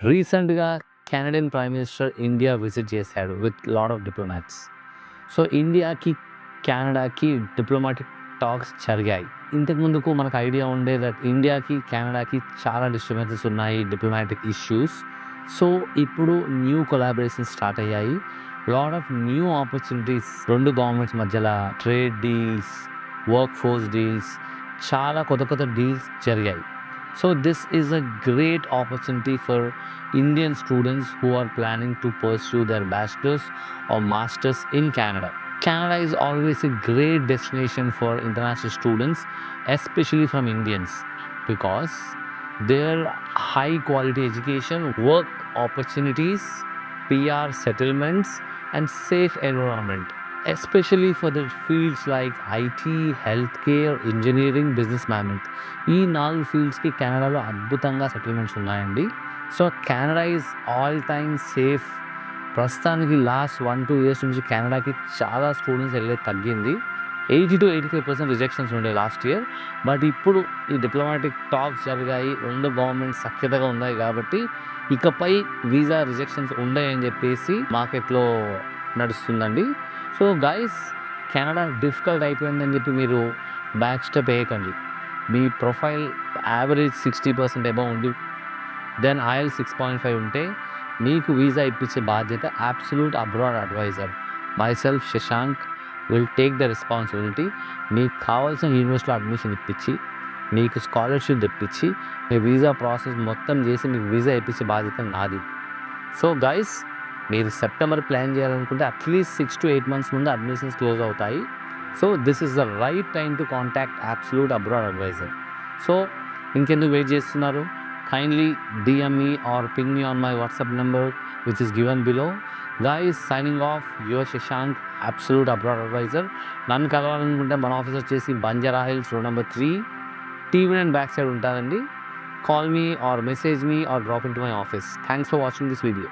రీసెంట్‌గా Canadian prime minister India visit చేశాడు with lot of diplomats. So, ఇండియాకి, కెనడాకి డిప్లొమాటిక్ టాక్స్ జరిగాయి. ఇంతకు ముందుకు మనకు ఐడియా ఉండే దట్ ఇండియాకి, కెనడాకి చాలా డిస్టర్బెన్సెస్ ఉన్నాయి, డిప్లొమాటిక్ ఇష్యూస్. సో, ఇప్పుడు న్యూ కొలాబరేషన్స్ స్టార్ట్ అయ్యాయి. Lot of new opportunities 2 governments మధ్యల trade deals, work force deals, చాలా కొత్త కొత్త డీల్స్ జరిగాయి. So this is a great opportunity for Indian students who are planning to pursue their bachelor's or master's in Canada. Canada is always a great destination for international students, especially from Indians, because their high quality education, work opportunities, PR settlements, and safe environment, especially for the fields like IT, healthcare, engineering, business management. ఈ 4 ఫీల్డ్స్‌కి కెనడాలో అద్భుతంగా settlements ఉన్నాయండి. So, Canada is all time safe. ప్రస్తుతానికి last 1-2 years నుంచి కెనడాకి చాలా students వెళ్ళేది తగ్గింది. 80-85% rejections ఉండే లాస్ట్ ఇయర్. బట్ ఇప్పుడు ఈ డిప్లొమాటిక్ టాక్స్ జరిగాయి. 2 గవర్నమెంట్స్ సఖ్యతగా ఉన్నాయి కాబట్టి ఇకపై వీసా రిజెక్షన్స్ ఉండయని చెప్పేసి మార్కెట్‌లో నడుస్తుందండి. సో, గైస్, కెనడా డిఫికల్ట్ అయిపోయిందని చెప్పి మీరు బ్యాక్ స్టెప్ వేయకండి. మీ ప్రొఫైల్ యావరేజ్ 60% అబోవ్ ఉండి దెన్ ఐఎల్టీఎస్ 6.5 ఉంటే మీకు వీసా ఇప్పించే బాధ్యత Absolute Abroad advisor myself Shashank will take the responsibility. మీకు కావాల్సిన యూనివర్సిటీలో అడ్మిషన్ ఇప్పించి, మీకు స్కాలర్షిప్ తెప్పించి, మీ వీసా ప్రాసెస్ మొత్తం చేసి మీకు వీసా ఇప్పించే బాధ్యత నాది. సో గైస్, మీరు సెప్టెంబర్ ప్లాన్ చేయాలనుకుంటే అట్లీస్ట్ 6-8 మంత్స్ ముందు అడ్మిషన్స్ క్లోజ్ అవుతాయి. So this is the right time to contact Absolute Abroad advisor. So ఇంకెందుకు వెయిట్ చేస్తున్నారు? Kindly DM me or ping me on my WhatsApp number which is given below. Guys, signing off, your Shashank, Absolute Abroad Advisor. నన్ను కలవాలనుకుంటే మన office వచ్చేసి Banjara hills road number 3 TV and back side ఉంటానండి. Call me or message me or drop into my office. Thanks for watching this video.